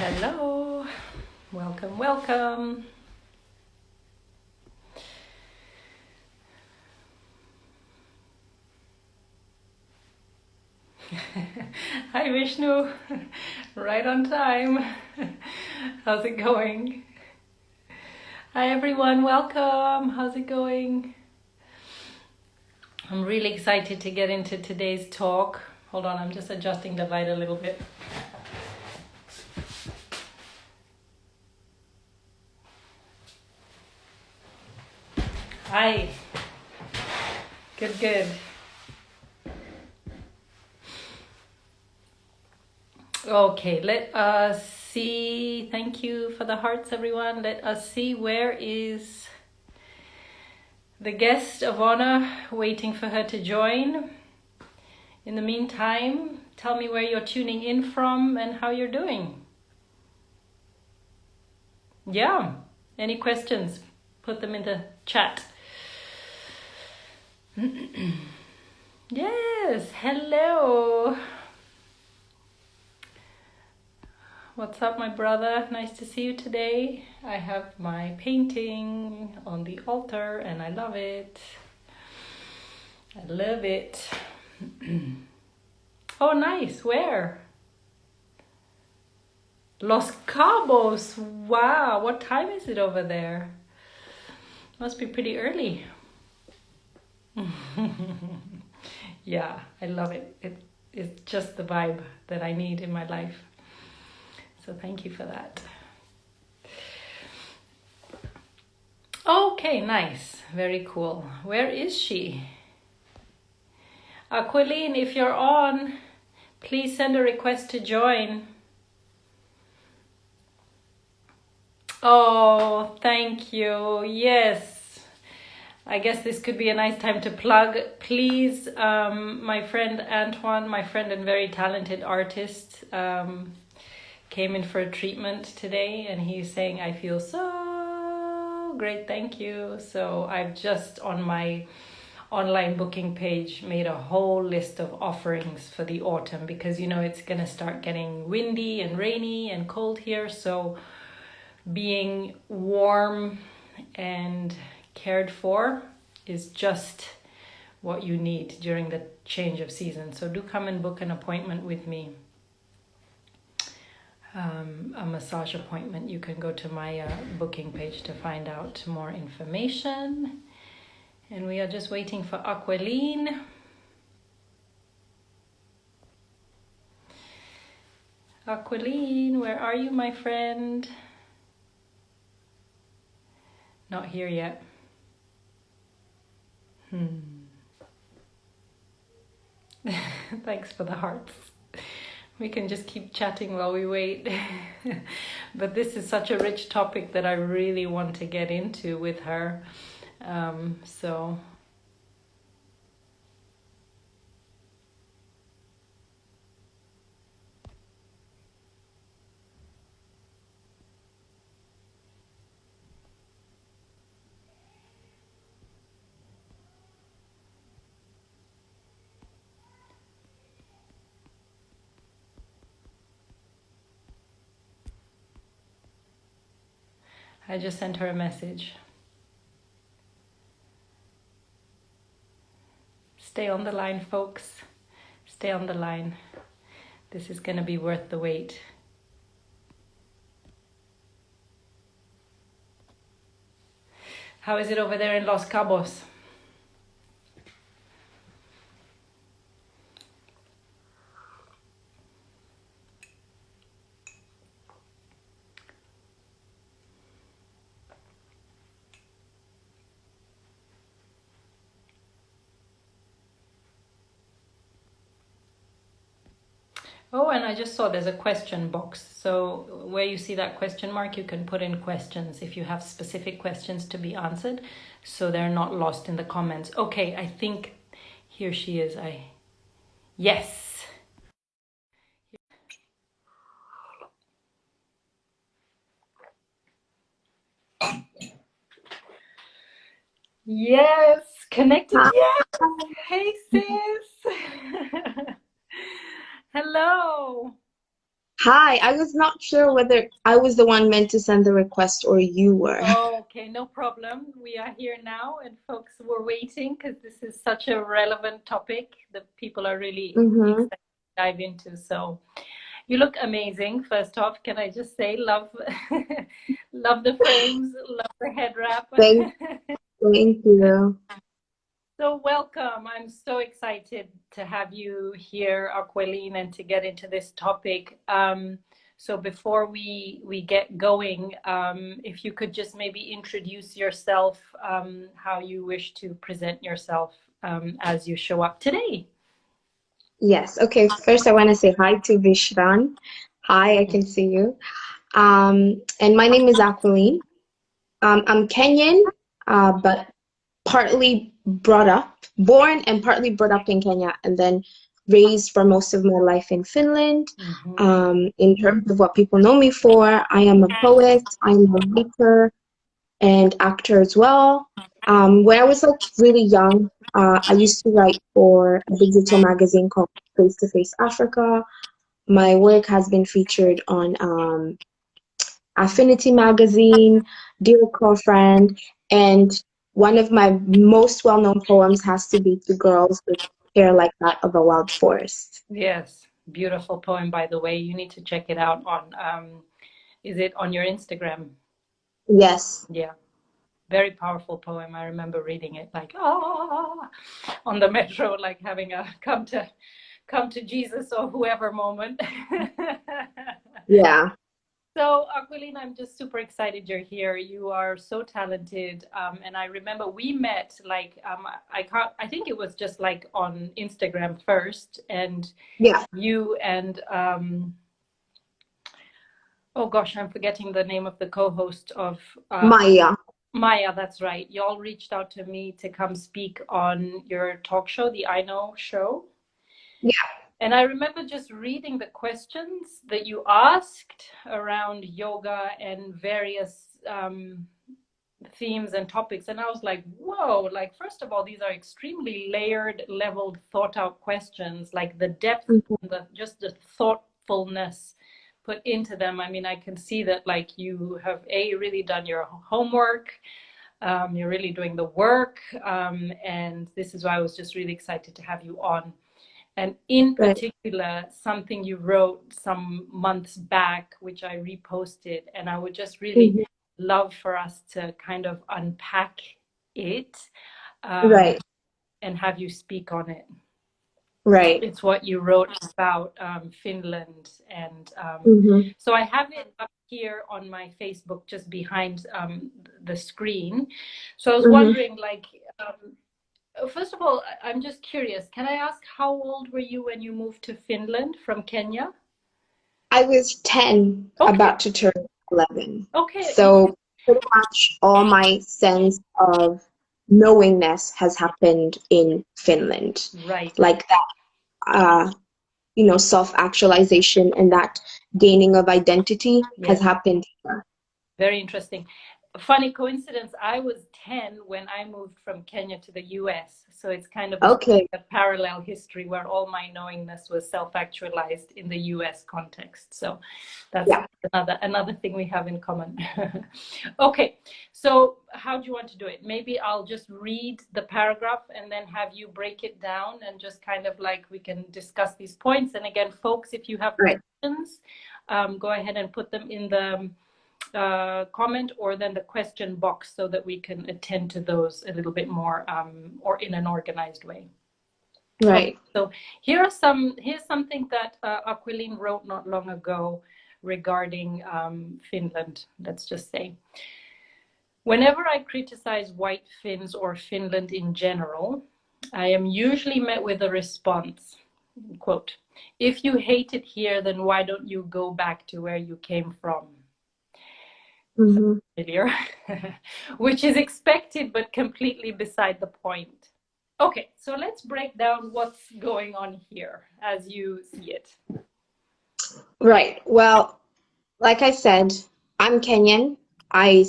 Hello, welcome, welcome. Hi Vishnu, right on time. How's it going? Hi everyone, welcome. How's it going? I'm really excited to get into today's talk. Hold on, I'm just adjusting the light a little bit. Hi. Good, good. Okay, let us see. Thank you for the hearts, everyone. Let us see, where is the guest of honor, waiting for her to join. In the meantime, tell me where you're tuning in from and how you're doing. Yeah, any questions? Put them in the chat. Yes, hello. What's up, my brother? Nice to see you today. I have my painting on the altar and I love it. I love it. Oh, nice. Where? Los Cabos. Wow. What time is it over there? Must be pretty early. Yeah, I love it. It's just the vibe that I need in my life. So thank you for that. Okay, nice. Very cool. Where is she? Acquelline, if you're on, please send a request to join. Oh, thank you. Yes. I guess this could be a nice time to plug. Please, my friend Antoine, my friend and very talented artist, came in for a treatment today and he's saying, I feel so great, thank you. So I've just on my online booking page made a whole list of offerings for the autumn because you know it's gonna start getting windy and rainy and cold here, so being warm and cared for is just what you need during the change of season. So do come and book an appointment with me. A massage appointment. You can go to my booking page to find out more information. And we are just waiting for Acquelline. Acquelline, where are you, my friend? Not here yet. Thanks for the hearts. We can just keep chatting while we wait. But this is such a rich topic that I really want to get into with her. So I just sent her a message. Stay on the line, folks. Stay on the line. This is going to be worth the wait. How is it over there in Los Cabos? Oh, and I just saw there's a question box. So where you see that question mark, you can put in questions if you have specific questions to be answered, so they're not lost in the comments. Okay, I think here she is. Yes. Yes, connected. Yes. Hey, sis. Hello. Hi, I was not sure whether I was the one meant to send the request or you were. Oh, okay, no problem. We are here now, and folks were waiting because this is such a relevant topic that people are really Mm-hmm. excited to dive into. So, you look amazing. First off, can I just say, love, love the frames, love the head wrap. Thank, thank you. So welcome. I'm so excited to have you here, Acquelline, and to get into this topic. So before we get going, if you could just maybe introduce yourself, how you wish to present yourself as you show up today. Yes. Okay. First, I want to say hi to Vishran. Hi, I can see you. And my name is Acquelline. I'm Kenyan, but partly born and partly brought up in Kenya, and then raised for most of my life in Finland. Mhm. In terms of what people know me for, I am a poet, I'm a writer, and actor as well. When I was like really young, I used to write for a digital magazine called Face to Face Africa. My work has been featured on Affinity magazine, Dear Girlfriend, and one of my most well-known poems has to be To Girls with Hair Like That of a Wild Forest. Yes, beautiful poem, by the way. You need to check it out on, is it on your Instagram? Yes. Yeah, very powerful poem. I remember reading it like, ah, on the metro, like having a come to Jesus or whoever moment. Yeah. So, Aquilina, I'm just super excited you're here. You are so talented. And I remember we met like I think it was just like on Instagram first, and Yeah. you and oh gosh, I'm forgetting the name of the co-host of Maya. Maya, that's right. Y'all reached out to me to come speak on your talk show, the I Know show. Yeah. And I remember just reading the questions that you asked around yoga and various themes and topics. And I was like, whoa, like, first of all, these are extremely layered, leveled, thought out questions, like the depth, Mhm. just the thoughtfulness put into them. I mean, I can see that like you have really done your homework. You're really doing the work. And this is why I was just really excited to have you on. And in Right. particular, something you wrote some months back, which I reposted, and I would just really Mhm. love for us to kind of unpack it, um, Right. and have you speak on it. Right. It's what you wrote about Finland. And Mm-hmm. so I have it up here on my Facebook just behind the screen. So I was Mm-hmm. wondering, like, first of all, I'm just curious. Can I ask how old were you when you moved to Finland from Kenya? I was 10, Okay, about to turn 11. okay, So pretty much all my sense of knowingness has happened in Finland. right. Like that, self-actualization and that gaining of identity has Yes. happened here. Very interesting. Funny coincidence, I was 10 when I moved from Kenya to the US. So it's kind of Okay. a parallel history where all my knowingness was self-actualized in the US context. So that's Yeah. another thing we have in common. Okay, so how do you want to do it? Maybe I'll just read the paragraph and then have you break it down and just kind of like we can discuss these points. And again, folks, if you have Right. questions, go ahead and put them in the comment or then the question box so that we can attend to those a little bit more or in an organized way. Okay, Right. so here's something that Acquelline wrote not long ago regarding Finland, let's just say. Whenever I criticize white Finns or Finland in general, I am usually met with a response, quote, if you hate it here, then why don't you go back to where you came from? Mm-hmm. Familiar, which is expected but completely beside the point. Okay, so let's break down what's going on here as you see it. Right. Well, like I said, I'm Kenyan. I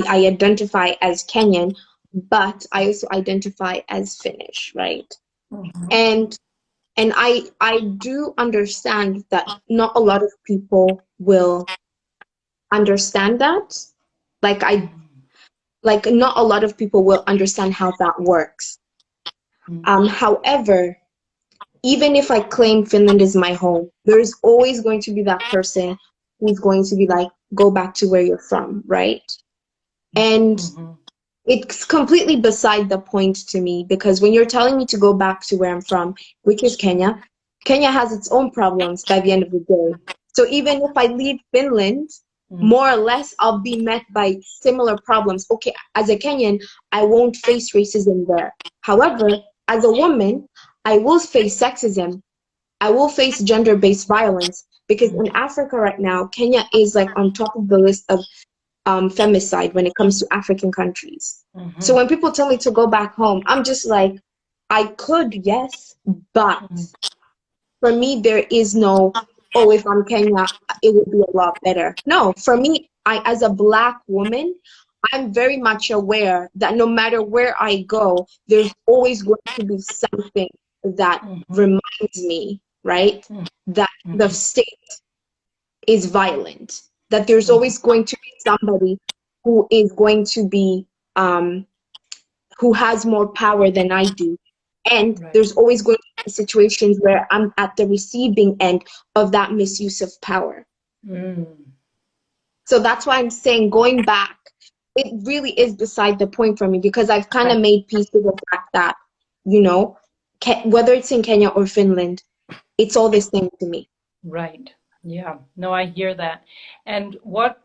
identify as Kenyan, but I also identify as Finnish, right? Mhm. And And I do understand that not a lot of people will understand that. Like I like not a lot of people will understand how that works. However, even if I claim Finland is my home, there's always going to be that person who's going to be like, go back to where you're from, right? And it's completely beside the point to me, because when you're telling me to go back to where I'm from, which is Kenya, Kenya has its own problems by the end of the day. So even if I leave Finland, more or less, I'll be met by similar problems. Okay, as a Kenyan, I won't face racism there. However, as a woman, I will face sexism. I will face gender-based violence, because in Africa right now, Kenya is like on top of the list of femicide when it comes to African countries. So when people tell me to go back home, I'm just like, I could, yes, but for me, there is no, oh, if I'm Kenya, it would be a lot better. No, for me, as a Black woman, I'm very much aware that no matter where I go, there's always going to be something that reminds me, right, that the state is violent, that there's always going to be somebody who is going to be, who has more power than I do. And there's always going to be situations where I'm at the receiving end of that misuse of power. So that's why I'm saying going back, it really is beside the point for me, because I've kind of made peace with the fact that, you know, whether it's in Kenya or Finland, it's all the same to me. Right. Yeah. No, I hear that. And what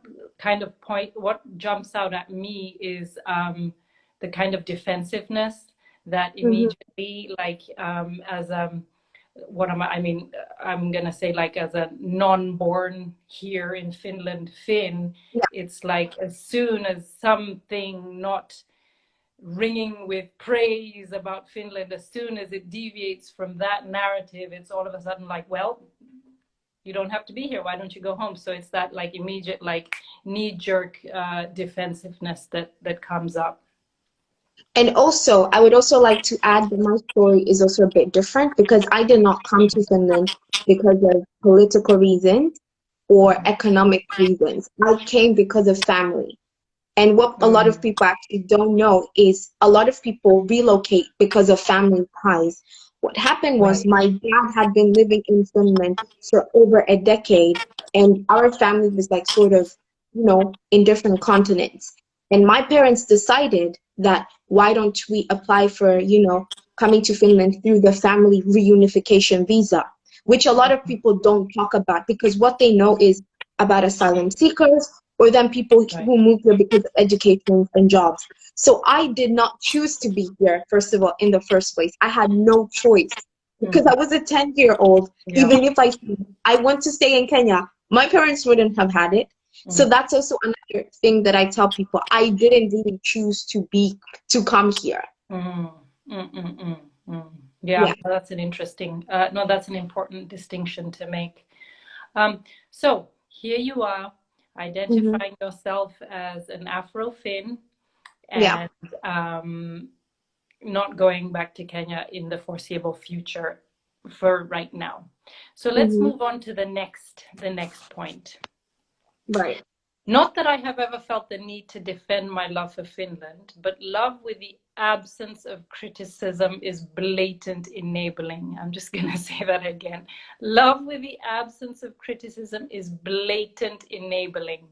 jumps out at me is the kind of defensiveness that immediately, like, as what am I mean, I'm gonna say, like, as a non-born here in Finland Finn, it's like as soon as something not ringing with praise about Finland, as soon as it deviates from that narrative, it's all of a sudden like, well, you don't have to be here, why don't you go home? So it's that like immediate, like knee-jerk defensiveness that comes up. And also, I would also like to add that my story is also a bit different, because I did not come to Finland because of political reasons or economic reasons. I came because of family. And what a lot of people actually don't know is a lot of people relocate because of family ties. What happened was my dad had been living in Finland for over a decade, and our family was like sort of, you know, in different continents. And my parents decided that why don't we apply for, you know, coming to Finland through the family reunification visa, which a lot of people don't talk about, because what they know is about asylum seekers, or then people who move here because of education and jobs. So I did not choose to be here, first of all, in the first place. I had no choice, because I was a 10-year-old. Even if I want to stay in Kenya, my parents wouldn't have had it. So that's also another thing that I tell people. I didn't really choose to come here. Yeah, that's an interesting, no, that's an important distinction to make. So here you are, identifying yourself as an Afro-Finn, and not going back to Kenya in the foreseeable future for right now. So let's move on to the next point. Right. Not that I have ever felt the need to defend my love for Finland, but love with the absence of criticism is blatant enabling. I'm just going to say that again. Love with the absence of criticism is blatant enabling.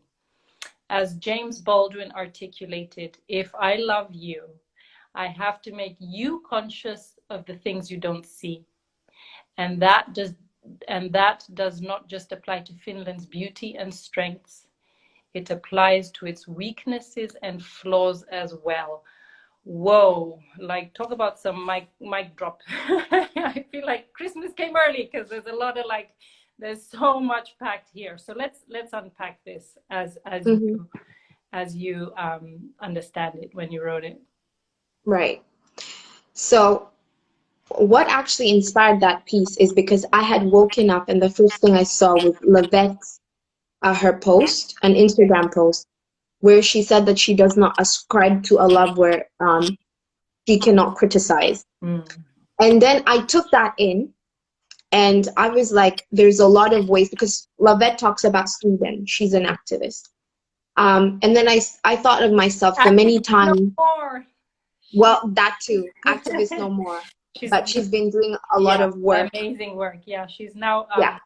As James Baldwin articulated, if I love you, I have to make you conscious of the things you don't see. And that does not just apply to Finland's beauty and strengths. It applies to its weaknesses and flaws as well. Whoa, like talk about some mic drop. I feel like Christmas came early, because there's a lot of there's so much packed here. So let's unpack this as you understand it when you wrote it. Right. So what actually inspired that piece is because I had woken up and the first thing I saw was Lavette's her post, an Instagram post, where she said that she does not ascribe to a love where she cannot criticize. And then I took that in, And I was like, there's a lot of ways, because Lavette talks about Sweden. She's an activist. And then I thought of myself the many Activists no times, more. well, that too, activists no more, She's but she's been doing a lot yeah, of work. amazing work. Yeah, she's now Yeah,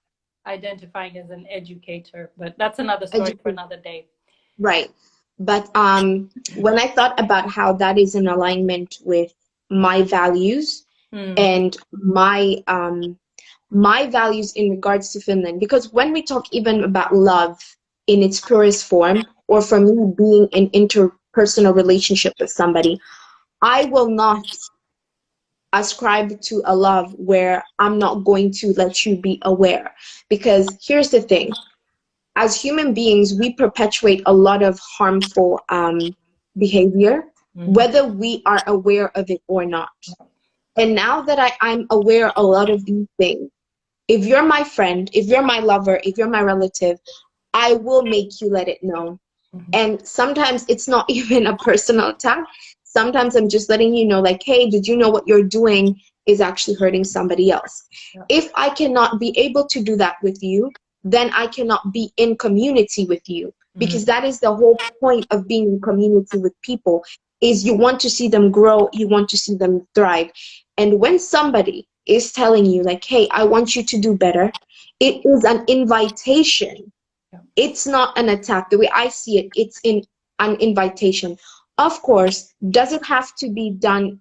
identifying as an educator, but that's another story for another day. right. But when I thought about how that is in alignment with my values and my values in regards to Finland, because when we talk even about love in its purest form, or for me being in interpersonal relationship with somebody, I will not ascribe to a love where I'm not going to let you be aware. Because here's the thing, as human beings, we perpetuate a lot of harmful behavior, whether we are aware of it or not. And now that I'm aware a lot of these things, if you're my friend, if you're my lover, if you're my relative, I will make you let it know. And sometimes it's not even a personal attack. Sometimes I'm just letting you know, like, hey, did you know what you're doing is actually hurting somebody else? If I cannot be able to do that with you, then I cannot be in community with you, because that is the whole point of being in community with people, is you want to see them grow, you want to see them thrive. And when somebody is telling you, like, hey, I want you to do better, it is an invitation. It's not an attack. The way I see it, it's an invitation. Of course, does it have to be done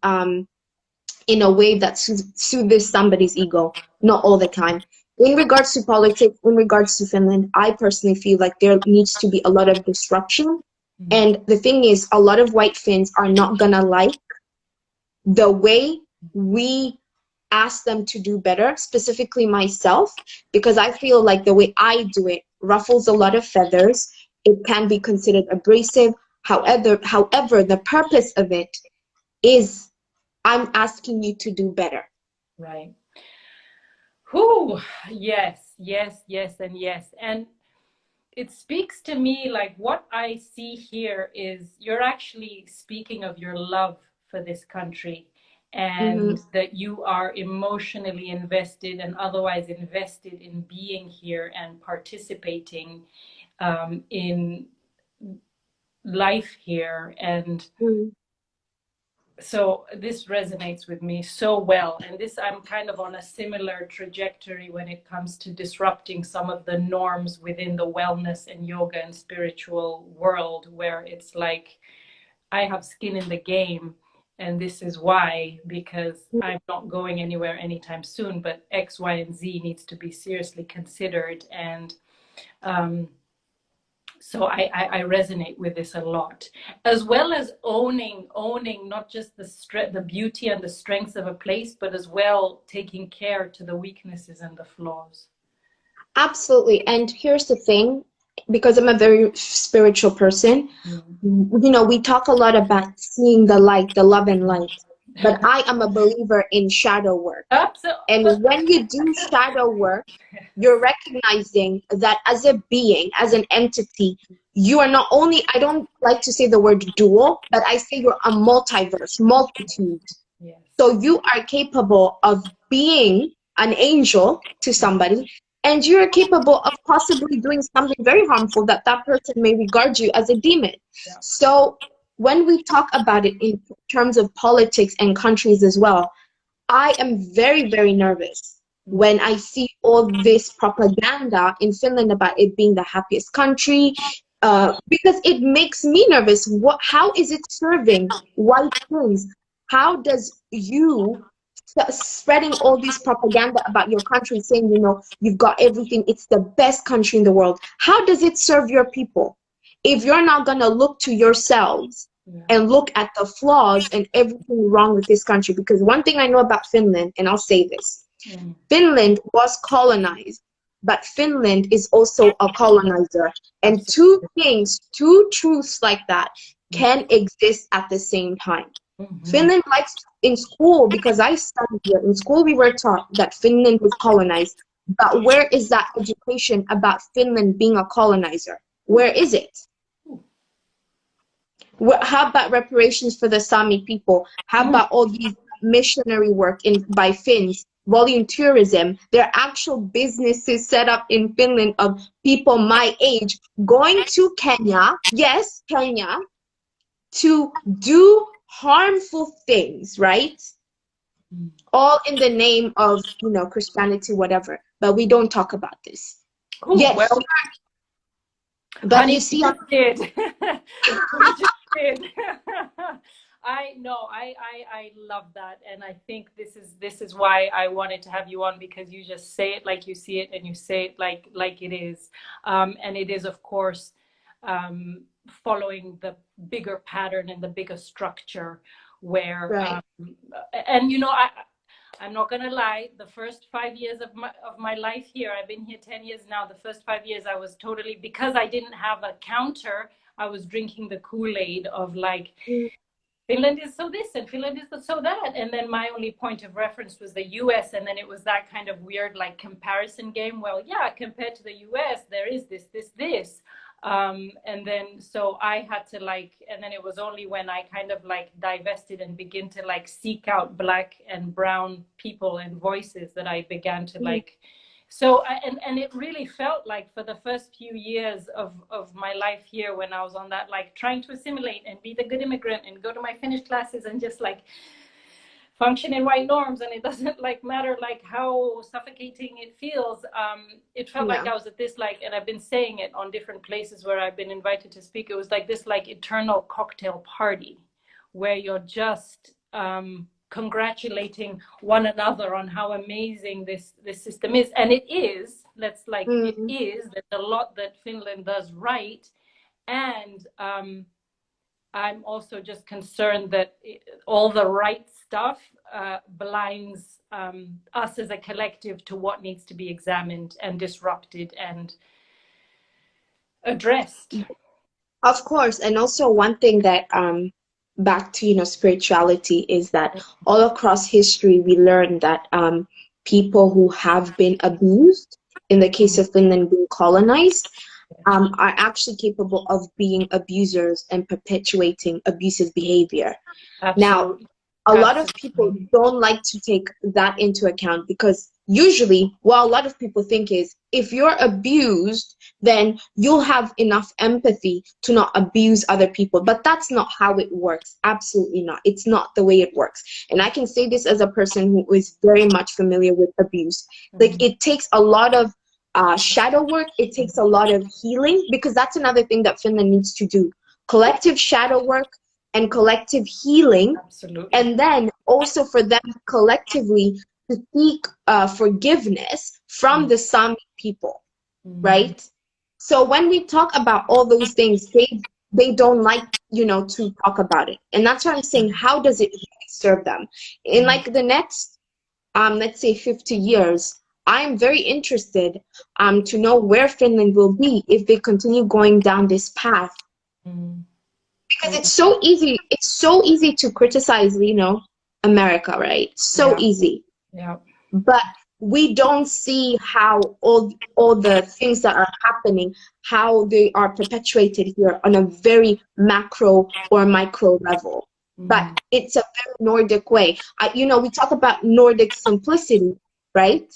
in a way that soothes somebody's ego? Not all the time. In regards to politics, in regards to Finland, I personally feel like there needs to be a lot of disruption. And the thing is, a lot of white Finns are not gonna like the way we ask them to do better, specifically myself, because I feel like the way I do it ruffles a lot of feathers. It can be considered abrasive. However, the purpose of it is I'm asking you to do better. Right. Whew. Yes, yes, yes, and yes. And it speaks to me, like what I see here is you're actually speaking of your love for this country, and that you are emotionally invested and otherwise invested in being here and participating in life here. And so this resonates with me so well. And this, I'm kind of on a similar trajectory when it comes to disrupting some of the norms within the wellness and yoga and spiritual world, where it's like, I have skin in the game, and this is why, because I'm not going anywhere anytime soon, but X, Y, and Z needs to be seriously considered. And so I resonate with this a lot, as well as owning not just the beauty and the strengths of a place, but as well taking care to the weaknesses and the flaws. Absolutely. And here's the thing, because I'm a very spiritual person, you know, we talk a lot about seeing the light, the love and light, but I am a believer in shadow work. Absolutely. And when you do shadow work, you're recognizing that as a being, as an entity, you are not only, I don't like to say the word dual, but I say you're a multiverse, multitude. Yes. So you are capable of being an angel to somebody, and you're capable of possibly doing something very harmful that that person may regard you as a demon. Yeah. So when we talk about it in terms of politics and countries as well, I am very, very nervous when I see all this propaganda in Finland about it being the happiest country, because it makes me nervous. How is it serving white Finns? How does you spreading all this propaganda about your country, saying, you know, you've got everything, it's the best country in the world, how does it serve your people if you're not going to look to yourselves and look at the flaws and everything wrong with this country? Because one thing I know about Finland, and I'll say this, Finland was colonized, but Finland is also a colonizer. And two things, two truths like that can exist at the same time. Finland likes in school, because I studied here, in school we were taught that Finland was colonized. But where is that education about Finland being a colonizer? Where is it? How about reparations for the Sami people? How about all these missionary work by Finns volunteerism. There are actual businesses set up in Finland of people my age going to Kenya, yes, Kenya, to do harmful things, right? All in the name of, you know, Christianity, whatever. But we don't talk about this. Oh, Yet, well, but honey, you see, you just did. You just did. I love that, and I think this is why I wanted to have you on, because you just say it like you see it, and you say it like it is, and it is, of course, following the bigger pattern and the bigger structure where, right. And you know, I'm not gonna lie, the first 5 years of my life here, I've been here 10 years now, the first 5 years I was totally, because I didn't have a counter, I was drinking the Kool-Aid of like, Finland is so this and Finland is so that. And then my only point of reference was the US. And then it was that kind of weird like comparison game. Well, yeah, compared to the US, there is this. And then so I had to like, and then it was only when I kind of like divested and begin to like seek out Black and brown people and voices that I began to like, so and it really felt like for the first few years of my life here, when I was on that like trying to assimilate and be the good immigrant and go to my Finnish classes and just like function in white norms, and it doesn't like matter like how suffocating it feels, it felt like I was at this like, and I've been saying it on different places where I've been invited to speak, it was like this like eternal cocktail party where you're just congratulating one another on how amazing this system is. And it is, let's like, it is, there's a lot that Finland does right. And I'm also just concerned that all the right stuff blinds us as a collective to what needs to be examined and disrupted and addressed. Of course. And also one thing that back to, you know, spirituality is that all across history we learn that people who have been abused, in the case of Finland being colonized, are actually capable of being abusers and perpetuating abusive behavior. Absolutely. Now, a lot of people don't like to take that into account, because usually what a lot of people think is if you're abused, then you'll have enough empathy to not abuse other people. But that's not how it works. Absolutely not. It's not the way it works. And I can say this as a person who is very much familiar with abuse. Like, it takes a lot of shadow work. It takes a lot of healing, because that's another thing that Finland needs to do. Collective shadow work and collective healing. Absolutely. And then also for them collectively to seek forgiveness from the Sami people, right? So when we talk about all those things, they don't like, you know, to talk about it. And that's why I'm saying, how does it really serve them? In like the next, let's say 50 years, I'm very interested to know where Finland will be if they continue going down this path. Because it's so easy to criticize, you know, America, right? So easy. Yeah. But we don't see how all the things that are happening, how they are perpetuated here on a very macro or micro level. But it's a very Nordic way. You know, we talk about Nordic simplicity, right?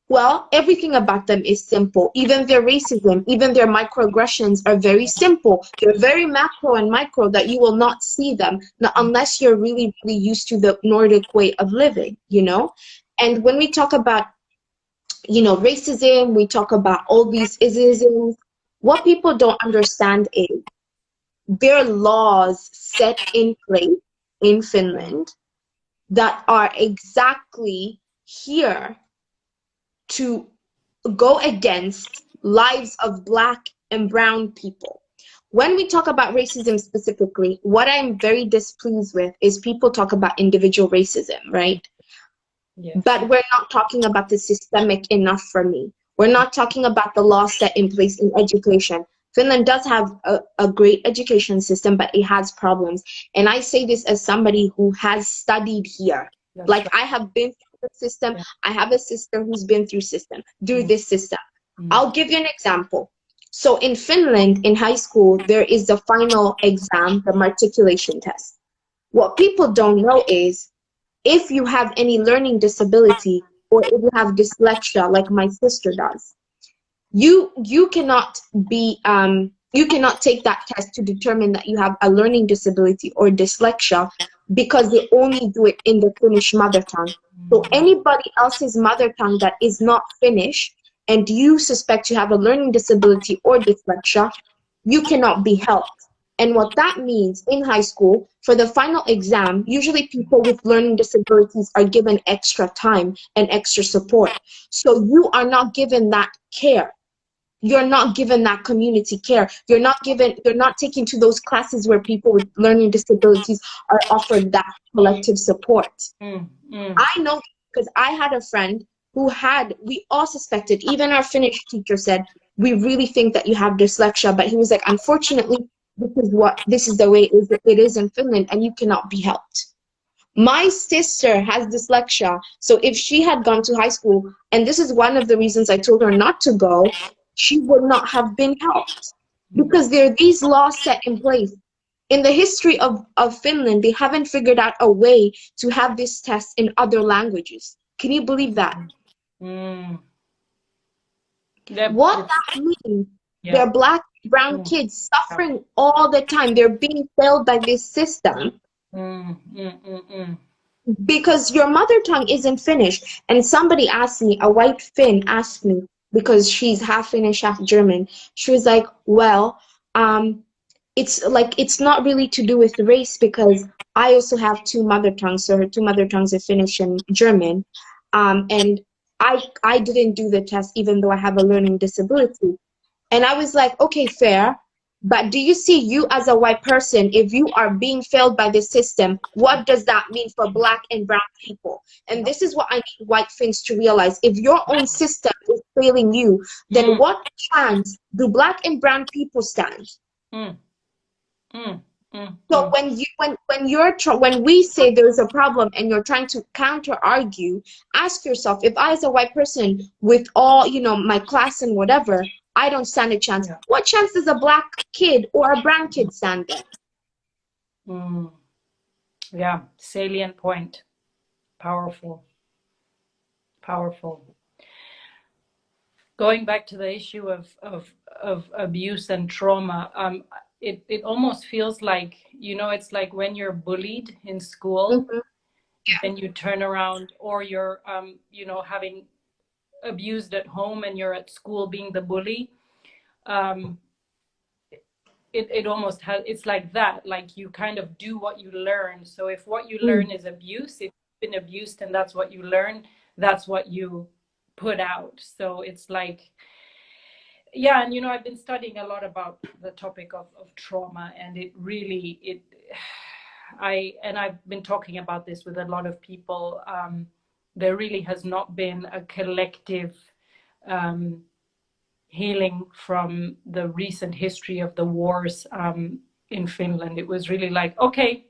Well, everything about them is simple. Even their racism, even their microaggressions are very simple. They're very macro and micro that you will not see them unless you're really, really used to the Nordic way of living, you know? And when we talk about, you know, racism, we talk about all these isms, what people don't understand is there are laws set in place in Finland that are exactly here to go against lives of Black and brown people. When we talk about racism specifically, what I'm very displeased with is people talk about individual racism, right? Yes. But we're not talking about the systemic enough for me. We're not talking about the laws set in place in education. Finland does have a great education system, but it has problems. And I say this as somebody who has studied here. That's like, right. I have been through the system. Yeah. I have a sister who's been through this system. I'll give you an example. So in Finland, in high school, there is the final exam, the matriculation test. What people don't know is if you have any learning disability or if you have dyslexia, like my sister does, you cannot be you cannot take that test to determine that you have a learning disability or dyslexia, because they only do it in the Finnish mother tongue. So anybody else's mother tongue that is not Finnish and you suspect you have a learning disability or dyslexia, you cannot be helped. And what that means in high school, for the final exam, usually people with learning disabilities are given extra time and extra support. So you are not given that care. You're not given that community care. You're not taken to those classes where people with learning disabilities are offered that collective support. I know because I had a friend we all suspected, even our Finnish teacher said, we really think that you have dyslexia, but he was like, unfortunately, this is the way it is in Finland, and you cannot be helped. My sister has dyslexia, so if she had gone to high school, and this is one of the reasons I told her not to go, she would not have been helped, because there are these laws set in place. In the history of Finland, they haven't figured out a way to have this test in other languages. Can you believe that? What that means, they're black, brown kids suffering all the time. They're being failed by this system. Because your mother tongue isn't Finnish. And somebody asked me, a white Finn asked me, because she's half Finnish, half German. She was like, well, it's not really to do with race, because I also have two mother tongues. So her two mother tongues are Finnish and German. And I didn't do the test, even though I have a learning disability. And I was like, okay, fair. But do you see, you as a white person, if you are being failed by the system, what does that mean for black and brown people? And this is what I need white Finns to realize. If your own system is failing you, then what chance do black and brown people stand? So when we say there's a problem and you're trying to counter argue, ask yourself, if I as a white person with all, my class and whatever, I don't stand a chance. What chance does a black kid or a brown kid stand there? Yeah, salient point. Powerful. Going back to the issue of abuse and trauma, it almost feels like, it's like when you're bullied in school, and you turn around, or you're, having abused at home and you're at school being the bully. It almost has, it's like that, like you kind of do what you learn. So if what you learn is abuse, if you've been abused and that's what you learn, that's what you put out. So it's like, yeah. And I've been studying a lot about the topic of trauma, and I've been talking about this with a lot of people. There really has not been a collective healing from the recent history of the wars in Finland. It was really like, okay,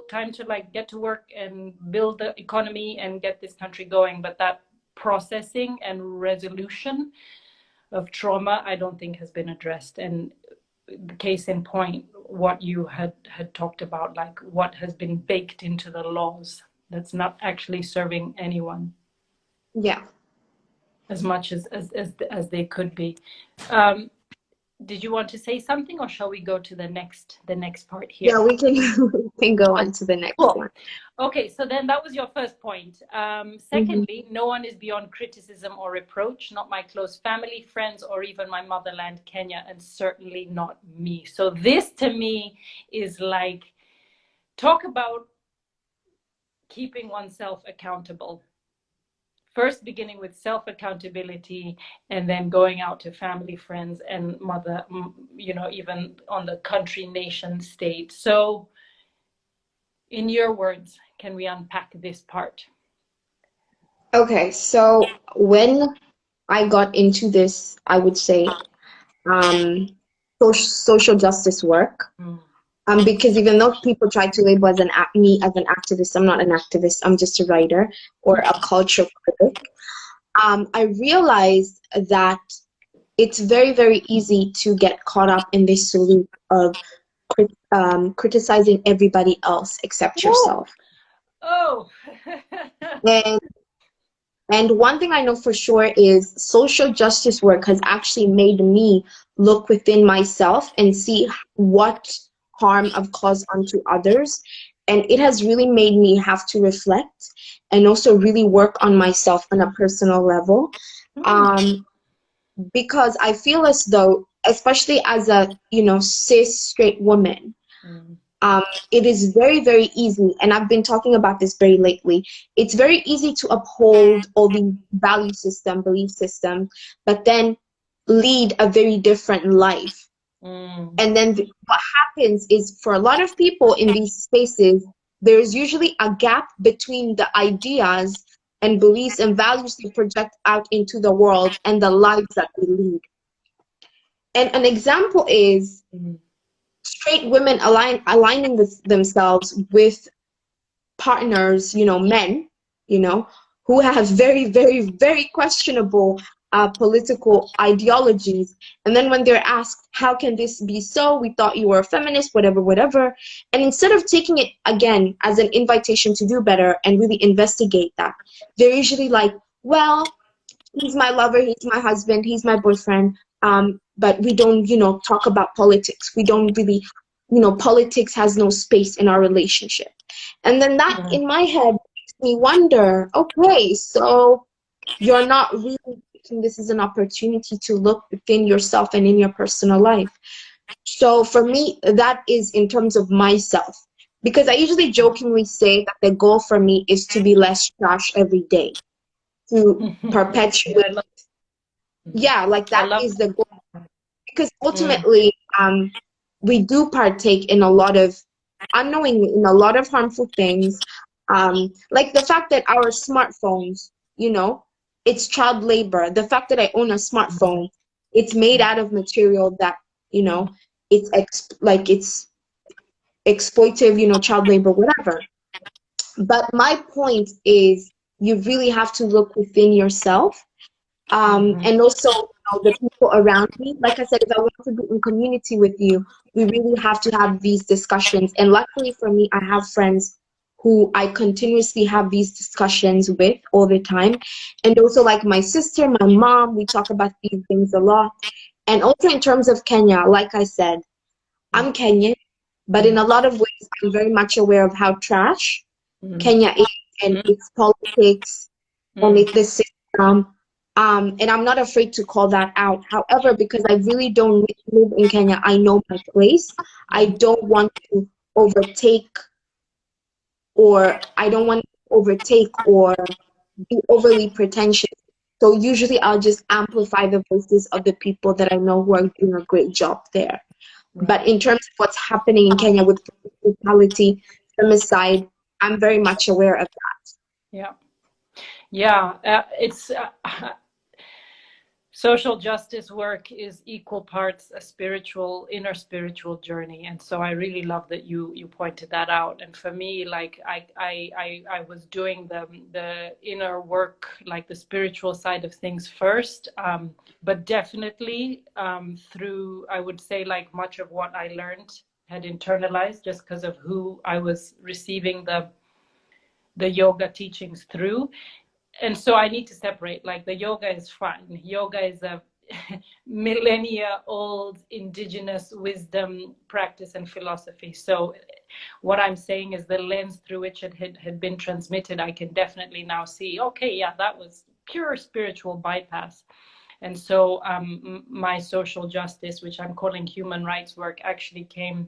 time to get to work and build the economy and get this country going. But that processing and resolution of trauma, I don't think has been addressed. And the case in point, what you had talked about, like what has been baked into the laws that's not actually serving anyone. Yeah. As much as they could be. Did you want to say something, or shall we go to the next part here? Yeah, we can go on to the next one. Okay, so then that was your first point. Secondly, no one is beyond criticism or reproach, not my close family, friends, or even my motherland, Kenya, and certainly not me. So this to me is like, talk about keeping oneself accountable. First beginning with self-accountability, and then going out to family, friends, and mother, even on the country, nation, state. So in your words, can we unpack this part? Okay, so when I got into this, I would say, social justice work, because even though people try to label me as an activist, I'm not an activist, I'm just a writer or a culture critic. I realized that it's very, very easy to get caught up in this loop of criticizing everybody else except yourself. Oh. And one thing I know for sure is social justice work has actually made me look within myself and see what harm I've caused onto others. And it has really made me have to reflect and also really work on myself on a personal level. Um, because I feel as though, especially as a, cis straight woman, Mm. it is very, very easy, and I've been talking about this very lately. It's very easy to uphold all the value system, belief system, but then lead a very different life. Mm. And then what happens is for a lot of people in these spaces, there's usually a gap between the ideas and beliefs and values they project out into the world and the lives that they lead. And an example is Mm. straight women aligning themselves with partners, men, you know, who have very, very, very questionable political ideologies. And then when they're asked, how can this be so? We thought you were a feminist, whatever, whatever. And instead of taking it again as an invitation to do better and really investigate that, they're usually like, well, he's my lover, he's my husband, he's my boyfriend. But we don't, talk about politics. We don't really, politics has no space in our relationship. And then that Mm. in my head makes me wonder, okay, so you're not really taking this as an opportunity to look within yourself and in your personal life. So for me, that is in terms of myself. Because I usually jokingly say that the goal for me is to be less trash every day, to Yeah, perpetuate. Yeah, like I that love is the goal. Because mm. ultimately, we do partake in a lot of, unknowingly, in a lot of harmful things. Like the fact that our smartphones, it's child labor. The fact that I own a smartphone, it's made out of material that, it's exploitive, child labor, whatever. But my point is, you really have to look within yourself, Mhm. and also, the people around me. Like I said, if I want to be in community with you, we really have to have these discussions. And luckily for me, I have friends who I continuously have these discussions with all the time. And also, like my sister, my mom, we talk about these things a lot. And also in terms of Kenya, like I said, I'm Kenyan, but in a lot of ways, I'm very much aware of how trash Mm. Kenya is and Mm. its politics and Mm. the system. And I'm not afraid to call that out. However, because I really don't live in Kenya, I know my place. I Mm. don't want to overtake, or I don't want to overtake or be overly pretentious. So usually I'll just amplify the voices of the people that I know who are doing a great job there. Right. But in terms of what's happening in Kenya with brutality, femicide, I'm very much aware of that. Yeah. Yeah. It's social justice work is equal parts a spiritual, inner spiritual journey, and so I really love that you pointed that out. And for me, like I was doing the inner work, like the spiritual side of things first, but definitely through, I would say, like much of what I learned had internalized just because of who I was receiving the yoga teachings through. And so I need to separate, like the yoga is fine. Yoga is a millennia old indigenous wisdom practice and philosophy. So what I'm saying is the lens through which it had been transmitted, I can definitely now see, okay, yeah, that was pure spiritual bypass. And so my social justice, which I'm calling human rights work, actually came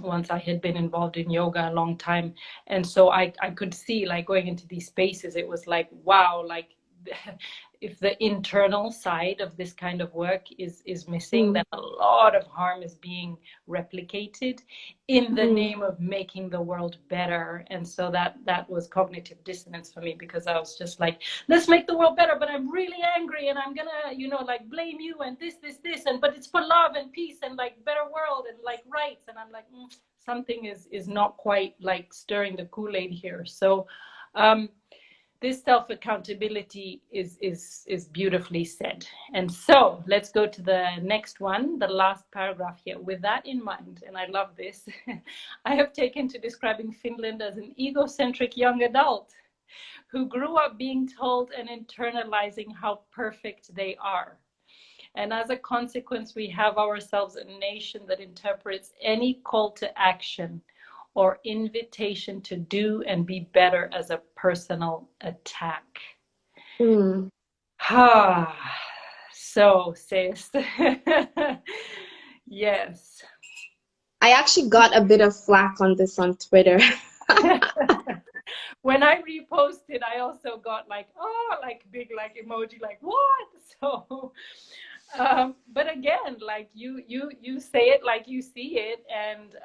once I had been involved in yoga a long time. And so I could see, like, going into these spaces, it was like, wow, like if the internal side of this kind of work is missing, Mm, then a lot of harm is being replicated in the mm, name of making the world better. And so that was cognitive dissonance for me, because I was just like, let's make the world better, but I'm really angry and I'm gonna, like blame you and this, and but it's for love and peace and like better world and like rights. And I'm like, something is not quite like stirring the Kool-Aid here. So this self-accountability is beautifully said. And so let's go to the next one, the last paragraph here. With that in mind, and I love this, I have taken to describing Finland as an egocentric young adult. who grew up being told and internalizing how perfect they are. And as a consequence, we have ourselves a nation that interprets any call to action or invitation to do and be better as a personal attack. Mm. Ah, so sis. Yes. I actually got a bit of flack on this on Twitter. When I reposted, I also got like, oh, like big like emoji, like what? So, but again, like you say it like you see it, and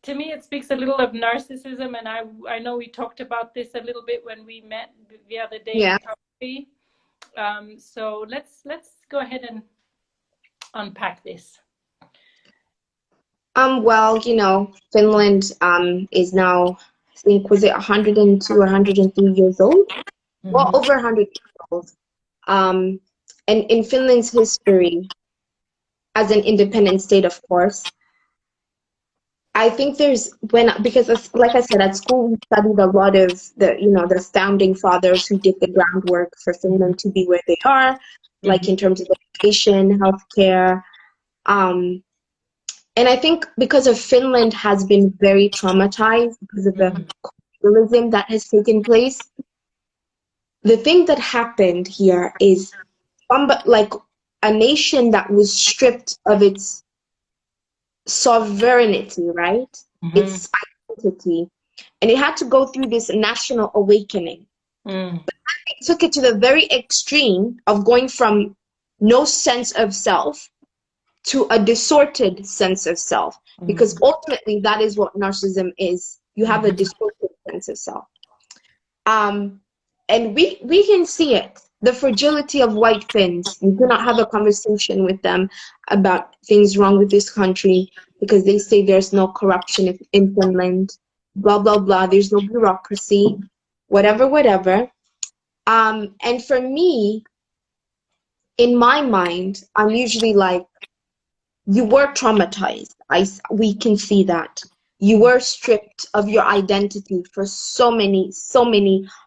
to me, it speaks a little of narcissism. And I know we talked about this a little bit when we met the other day Yeah. in coffee. So let's go ahead and unpack this. Well, Finland is now, I think, was it 102 or 103 years old? Well, Mm-hmm. over 100 years old. Um, and in Finland's history, as an independent state, of course, I think because like I said, at school we studied a lot of the founding fathers who did the groundwork for Finland to be where they are, like in terms of education, healthcare. And I think because of Finland has been very traumatized because of the colonialism that has taken place, the thing that happened here is like a nation that was stripped of its sovereignty, right? Mm-hmm. Its identity. And it had to go through this national awakening. Mm. It took it to the very extreme of going from no sense of self to a distorted sense of self. Because ultimately, that is what narcissism is. You have a distorted sense of self. And we can see it. The fragility of white Finns. You cannot have a conversation with them about things wrong with this country because they say there's no corruption in Finland, blah, blah, blah. There's no bureaucracy, whatever, whatever. And for me, in my mind, I'm usually like, you were traumatized. We can see that. You were stripped of your identity for so many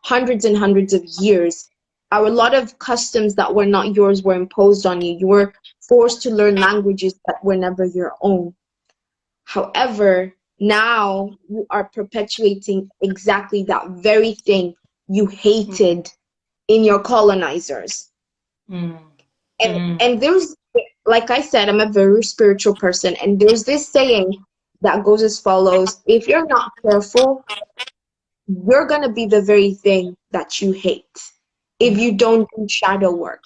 hundreds and hundreds of years. A lot of customs that were not yours were imposed on you. You were forced to learn languages that were never your own. However, now you are perpetuating exactly that very thing you hated in your colonizers. And there's, like I said, I'm a very spiritual person, and there's this saying that goes as follows: if you're not careful, you're gonna be the very thing that you hate if you don't do shadow work.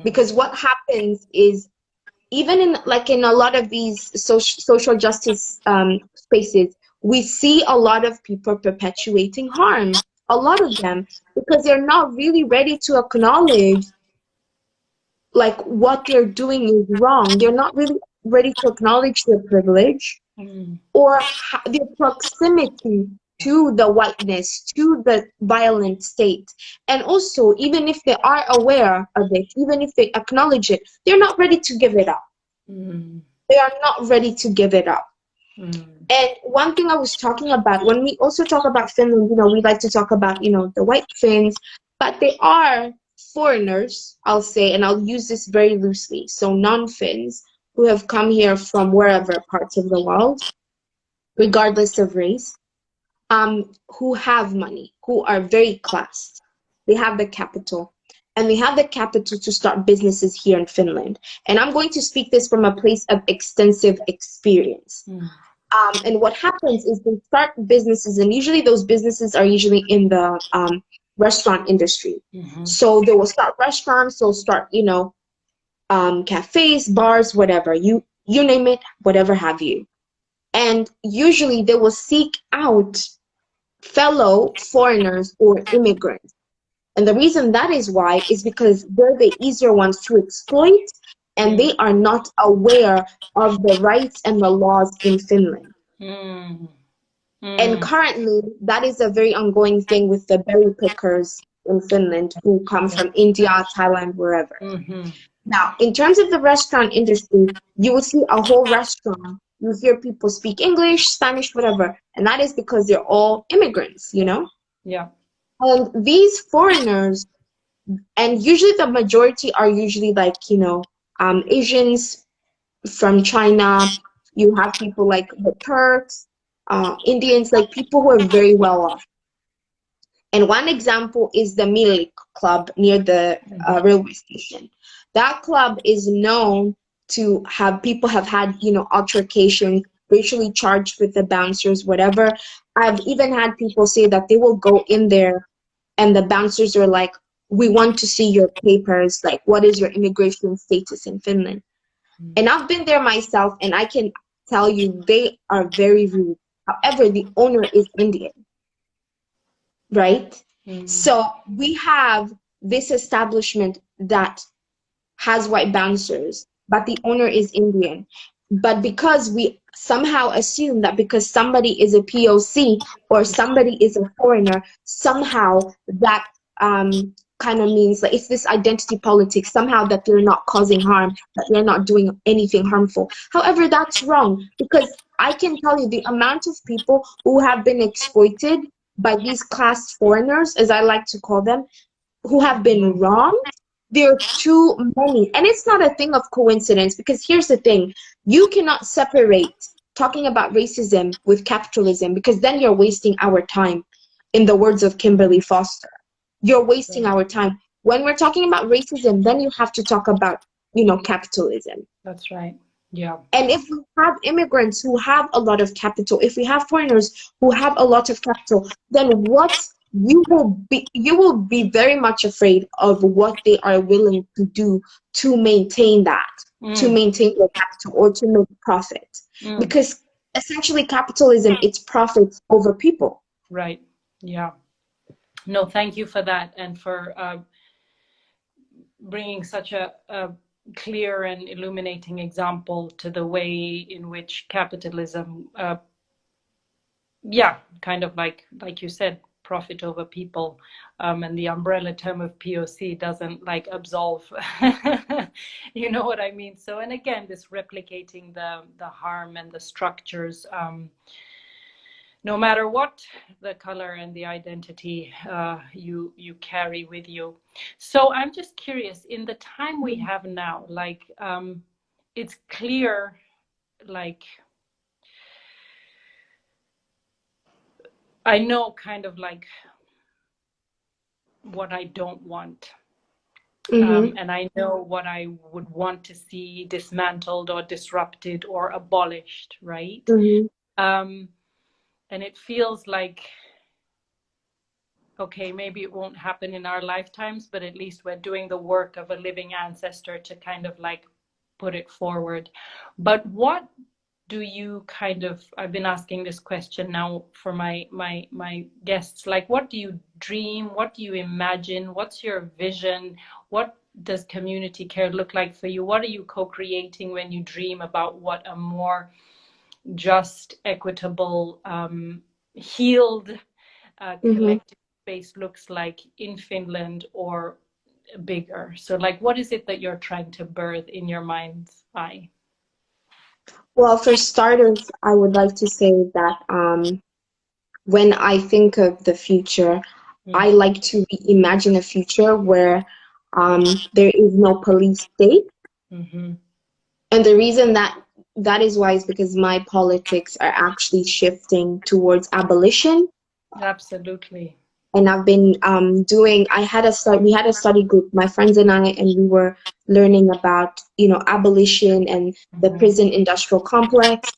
Because what happens is, even in a lot of these social justice spaces, we see a lot of people perpetuating harm, a lot of them, because they're not really ready to acknowledge like what they're doing is wrong. They're not really ready to acknowledge their privilege or their proximity to the whiteness, to the violent state. And also, even if they are aware of it, even if they acknowledge it, they're not ready to give it up. They are not ready to give it up. And one thing I was talking about, when we also talk about Finland, we like to talk about, the white Finns, but they are foreigners, I'll say, and I'll use this very loosely. So non-Finns who have come here from wherever parts of the world, regardless of race, who have money, who are very classed. They have the capital. And they have the capital to start businesses here in Finland. And I'm going to speak this from a place of extensive experience. And what happens is they start businesses, and usually those businesses are usually in the restaurant industry. So they will start restaurants, they'll start, cafes, bars, whatever, you name it, whatever have you. And usually they will seek out fellow foreigners or immigrants. And the reason that is why is because they're the easier ones to exploit, and they are not aware of the rights and the laws in Finland. And currently, that is a very ongoing thing with the berry pickers in Finland who come from India, Thailand, wherever. Now, in terms of the restaurant industry, you will see a whole restaurant you hear people speak English, Spanish, whatever, and that is because they're all immigrants, you know? Yeah. And these foreigners, and usually the majority are usually like, you know, Asians from China. You have people like the Turks, Indians, like people who are very well off. And one example is the Milik Club near the railway station. That club is known to have people have had, you know, altercations, racially charged with the bouncers, whatever. I've even had people say that they will go in there and the bouncers are like, we want to see your papers. Like, what is your immigration status in Finland? And I've been there myself, and I can tell you they are very rude. However, the owner is Indian, right? So we have this establishment that has white bouncers, but the owner is Indian. But because we somehow assume that because somebody is a POC or somebody is a foreigner, somehow that kind of means like it's this identity politics, somehow that they're not causing harm, that they're not doing anything harmful. However, that's wrong because I can tell you the amount of people who have been exploited by these class foreigners, as I like to call them, who have been wronged, there are too many. And it's not a thing of coincidence because here's the thing. You cannot separate talking about racism with capitalism because then you're wasting our time, in the words of Kimberly Foster. You're wasting our time. When we're talking about racism, then you have to talk about, you know, capitalism. That's right. Yeah. And if we have immigrants who have a lot of capital, if we have foreigners who have a lot of capital, then what you will be very much afraid of what they are willing to do to maintain that, to maintain their capital or to make profit. Because essentially capitalism, it's profits over people. Right. Yeah. No, thank you for that and for bringing such a clear and illuminating example to the way in which capitalism, kind of like you said, profit over people, and the umbrella term of POC doesn't like absolve, you know what I mean? So, and again, this replicating the harm and the structures, no matter what the color and the identity you carry with you. So I'm just curious, in the time we have now, like it's clear, like I know kind of like what I don't want. And I know what I would want to see dismantled or disrupted or abolished, right? And it feels like, okay, maybe it won't happen in our lifetimes, but at least we're doing the work of a living ancestor to kind of like put it forward. But what do you kind of, I've been asking this question now for my guests, like what do you dream? What do you imagine? What's your vision? What does community care look like for you? What are you co-creating when you dream about what a more just, equitable, healed, collective space looks like in Finland or bigger? So like, what is it that you're trying to birth in your mind's eye? Well, for starters, I would like to say that when I think of the future, I like to imagine a future where there is no police state. And the reason that is why is because my politics are actually shifting towards abolition. Absolutely. And I've been we had a study group, my friends and I, and we were learning about, you know, abolition and the prison industrial complex.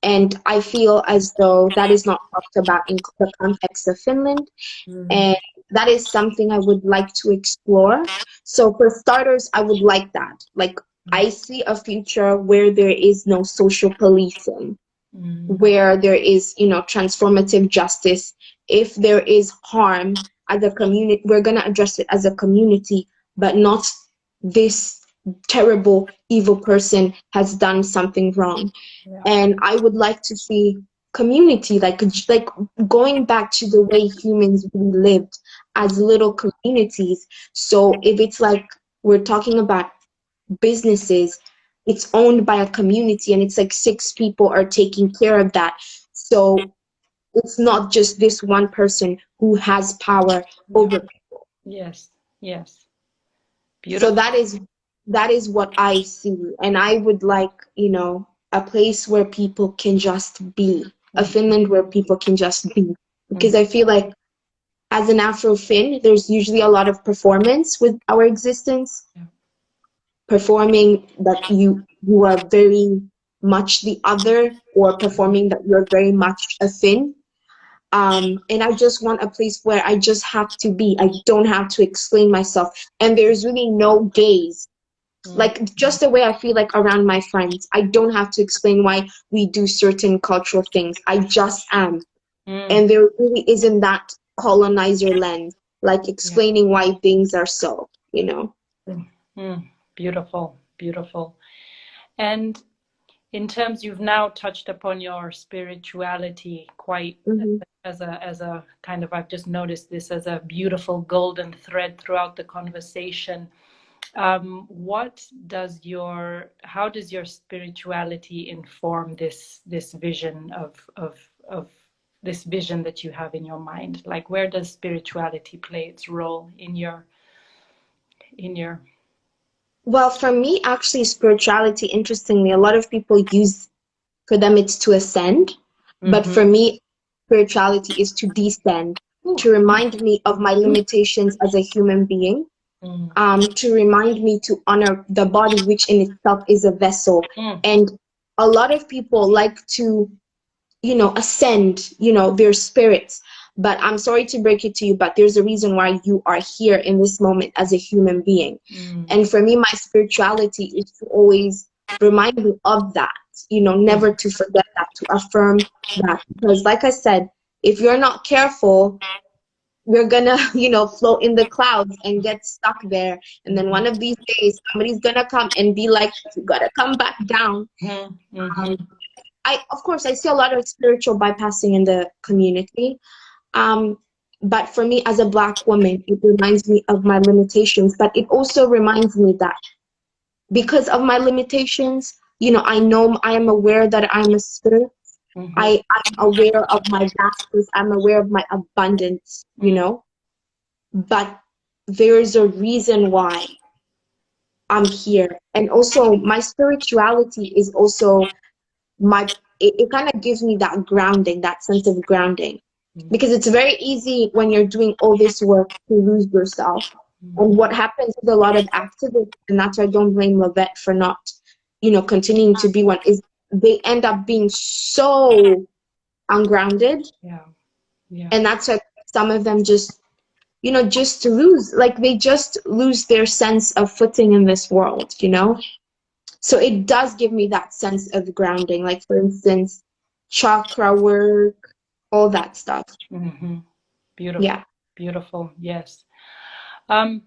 And I feel as though that is not talked about in the context of Finland. And that is something I would like to explore. So for starters, I would like that. Like, I see a future where there is no social policing, where there is, you know, transformative justice. If there is harm as a community, we're going to address it as a community, but not this terrible, evil person has done something wrong. And I would like to see community, like going back to the way humans really lived as little communities. So if it's like we're talking about businesses, it's owned by a community, and it's like 6 people are taking care of that. So it's not just this one person who has power Yeah. over. Yes. Yes. So Beautiful. that is what I see. And I would like, a place where people can just be, a Mm, Finland where people can just be. Because mm, I feel like as an Afro-Fin, there's usually a lot of performance with our existence, yeah. performing that you are very much the other, or performing that you're very much a Finn. And I just want a place where I just have to be. I don't have to explain myself. And there's really no gaze. Mm, Like just the way I feel like around my friends. I don't have to explain why we do certain cultural things. I just am. mm, And there really isn't that colonizer lens, like yeah. explaining why things are so. Mm, mm. Beautiful. Beautiful. And in terms, you've now touched upon your spirituality quite Hmm. as a kind of, I've just noticed this as a beautiful golden thread throughout the conversation. How does your spirituality inform this vision of this vision that you have in your mind? Like, where does spirituality play its role in your? Well, for me, actually, spirituality, interestingly, a lot of people use, for them, it's to ascend. But Mm-hmm. for me, spirituality is to descend, Ooh. to remind me of my limitations as a human being, Mm, to remind me to honor the body, which in itself is a vessel. mm, And a lot of people like to, ascend, their spirits. But I'm sorry to break it to you, but there's a reason why you are here in this moment as a human being. mm, And for me, my spirituality is to always remind me of that, mm. never to forget that, to affirm that. Because, like I said, if you're not careful, you're gonna, float in the clouds and get stuck there. And then one of these days, somebody's gonna come and be like, you gotta come back down. Mhm, Um, mhm, of course, I see a lot of spiritual bypassing in the community. Um, but for me, as a Black woman, it reminds me of my limitations. But it also reminds me that because of my limitations, I know I am aware that I'm a spirit. mhm, I'm aware of my vastness. I'm aware of my abundance. mm, But there is a reason why I'm here. And also, my spirituality is also it kind of gives me that grounding, that sense of grounding. mm, Because it's very easy when you're doing all this work to lose yourself. And mhm. what happens with a lot of activists, and that's why I don't blame Lavette for not, continuing to be one, is they end up being so ungrounded. Yeah, yeah, And that's why some of them just lose, like they just lose their sense of footing in this world. So it does give me that sense of grounding, like for instance, chakra work, all that stuff. hmm. Beautiful, Yeah. beautiful. Yes. Um,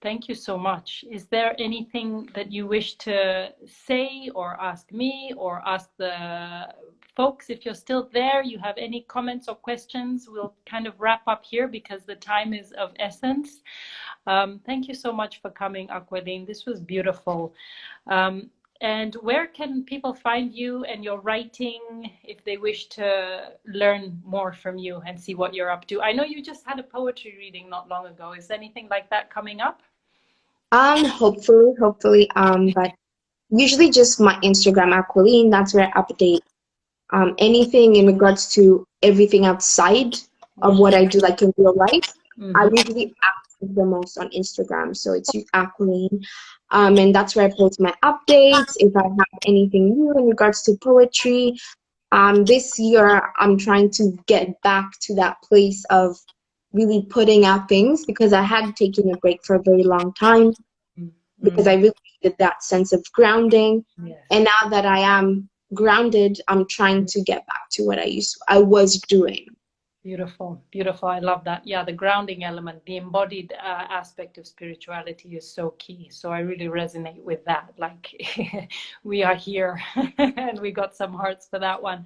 Thank you so much. Is there anything that you wish to say or ask me or ask the folks? If you're still there, you have any comments or questions, we'll kind of wrap up here because the time is of essence. Thank you so much for coming, Acquelline. This was beautiful. Um, and where can people find you and your writing if they wish to learn more from you and see what you're up to? I know you just had a poetry reading not long ago. Is anything like that coming up? Hopefully, but usually just my Instagram, Acquelline, that's where I update anything in regards to everything outside of what I do, like in real life. I Mm-hmm. usually active the most on Instagram, so it's Acquelline. And that's where I post my updates if I have anything new in regards to poetry. This year, I'm trying to get back to that place of really putting out things because I had taken a break for a very long time because I Mm-hmm. really needed that sense of grounding. Yes. And now that I am grounded, I'm trying to get back to what I was doing. Beautiful, beautiful. I love that. Yeah, the grounding element, the embodied aspect of spirituality is so key. So I really resonate with that. Like we are here and we got some hearts for that one.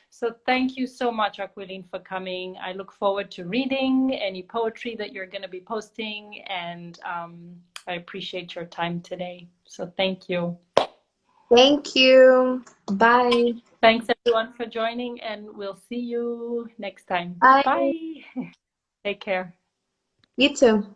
So thank you so much, Acquelline, for coming. I look forward to reading any poetry that you're going to be posting, and I appreciate your time today. So thank you. Thank you. Bye. Thanks everyone for joining, and we'll see you next time. Bye. Bye. Take care. You too.